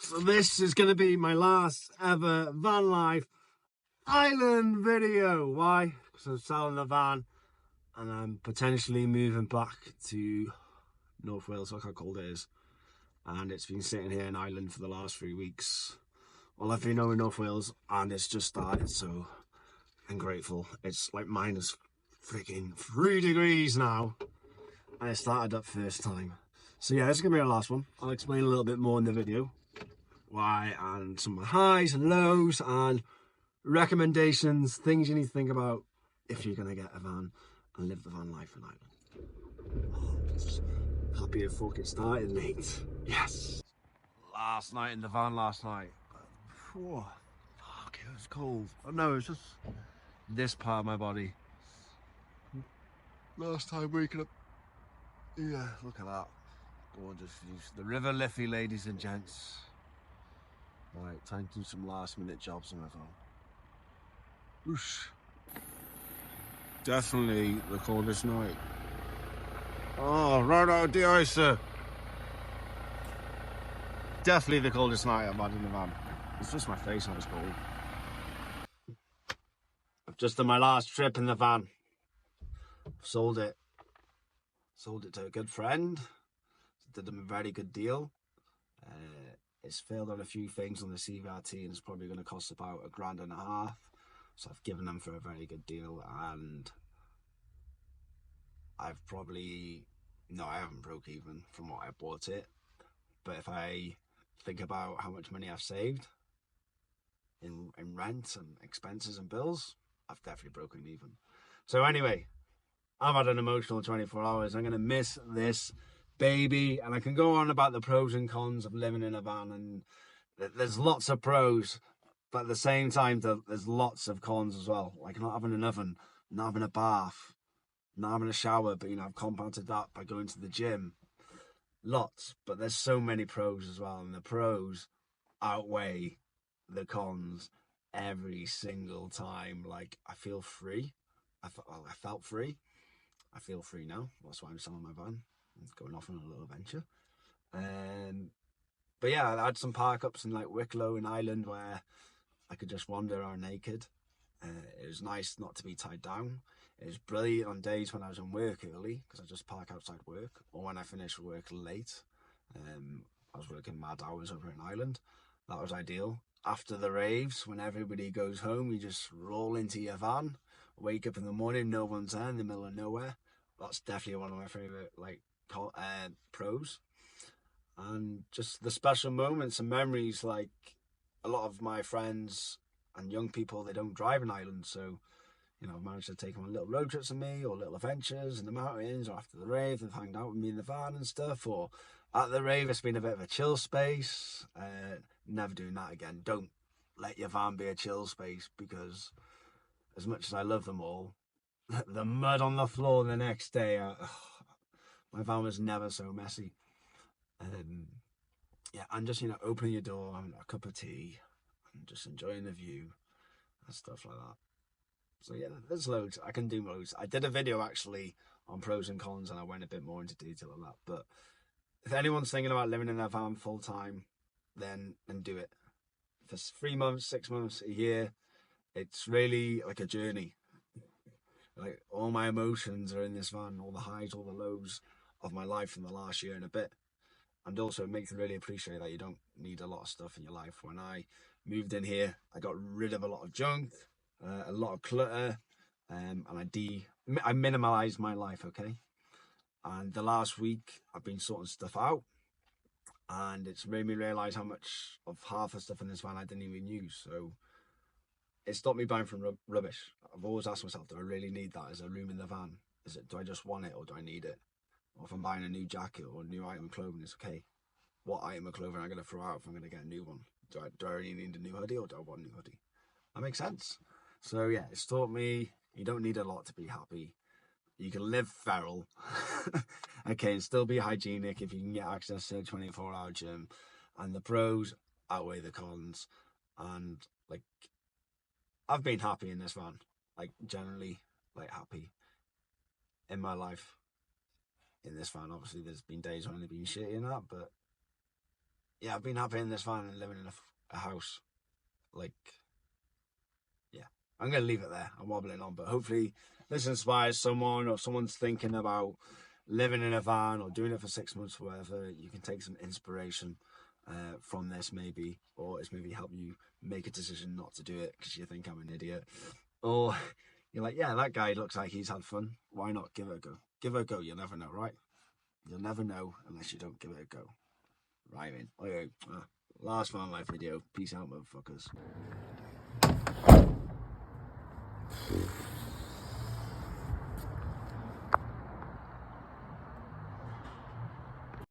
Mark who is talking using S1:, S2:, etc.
S1: So this is going to be my last ever van life island video. Why? Because I'm selling the van and I'm potentially moving back to North Wales, look how cold it is. And it's been sitting here in Ireland for the last 3 weeks. Well, I've been over in North Wales and it's just started, so I'm grateful. It's like minus freaking 3 degrees now. And it started up first time. So yeah, this is going to be our last one. I'll explain a little bit more in the video. Why, and some of my highs and lows and recommendations, things you need to think about if you're going to get a van and live the van life in Ireland. Oh, happy to fucking started, mate. Yes. Last night in the van last night. Whew, fuck, it was cold. Oh no, it's just this part of my body. Last time waking up. Yeah, look at that. Gorgeous views. The River Liffey, ladies and gents. Right, time to do some last minute jobs on my phone. Whoosh. Definitely the coldest night. Oh, right out of the icer. Definitely the coldest night I've had in the van. It's just my face that was cold. I've just done my last trip in the van. I've sold it. Sold it to a good friend. Did them a very good deal. It's failed on a few things on the CVRT and it's probably going to cost about £1.5. So I've given them for a very good deal, and I've probably, no, I haven't broke even from what I bought it. But if I think about how much money I've saved in rent and expenses and bills, I've definitely broken even. So anyway, I've had an emotional 24 hours. I'm going to miss this baby, and I can go on about the pros and cons of living in a van, and there's lots of pros, but at the same time there's lots of cons as well, like not having an oven, not having a bath, not having a shower. But I've compounded that by going to the gym. Lots, but there's so many pros as well, and the pros outweigh the cons every single time. Like, I feel free. I felt free. I feel free now. That's why I'm selling my van and going off on a little adventure. But yeah, I had some park ups in like Wicklow in Ireland where I could just wander around naked. It was nice not to be tied down. It was brilliant on days when I was in work early, because I just park outside work, or when I finished work late. I was working mad hours over in Ireland. That was ideal. After the raves, when everybody goes home, you just roll into your van, wake up in the morning, no one's there, in the middle of nowhere. That's definitely one of my favourite pros. And just the special moments and memories, like a lot of my friends and young people, they don't drive in Ireland, so I've managed to take them on little road trips with me, or little adventures in the mountains, or after the rave they've hanged out with me in the van and stuff, or at the rave it's been a bit of a chill space. Never doing that again. Don't let your van be a chill space, because as much as I love them all, the mud on the floor the next day, my van was never so messy. Yeah, and just opening your door, having a cup of tea and just enjoying the view and stuff like that. So yeah, there's loads. I can do loads. I did a video actually on pros and cons, and I went a bit more into detail on that. But if anyone's thinking about living in their van full time, then do it. For 3 months, 6 months, a year, it's really like a journey. Like, all my emotions are in this van, all the highs, all the lows of my life in the last year and a bit. And also it makes me really appreciate that you don't need a lot of stuff in your life. When I moved in here, I got rid of a lot of junk, a lot of clutter, and I minimalized my life, okay? And the last week I've been sorting stuff out, and it's made me realize how much of half the stuff in this van I didn't even use. So it stopped me buying from rubbish. I've always asked myself, do I really need that as a room in the van? Do I just want it, or do I need it? Or if I'm buying a new jacket or a new item of clothing, it's okay. What item of clothing am I going to throw out if I'm going to get a new one? Do I really need a new hoodie, or do I want a new hoodie? That makes sense. So yeah, it's taught me you don't need a lot to be happy. You can live feral, okay, and still be hygienic if you can get access to a 24-hour gym. And the pros outweigh the cons. And like, I've been happy in this van, like generally, like happy in my life in this van. Obviously, there's been days when I've been shitty in that, but yeah, I've been happy in this van and living in a house. Like, yeah, I'm going to leave it there. I'm wobbling on, but hopefully this inspires someone, or someone's thinking about living in a van or doing it for 6 months or whatever. You can take some inspiration from this maybe, or it's maybe help you make a decision not to do it because you think I'm an idiot, or you're like, yeah, that guy looks like he's had fun, why not give it a go? Give it a go. You'll never know, right? You'll never know unless you don't give it a go. Right, man. Okay, last Van Life video. Peace out, motherfuckers.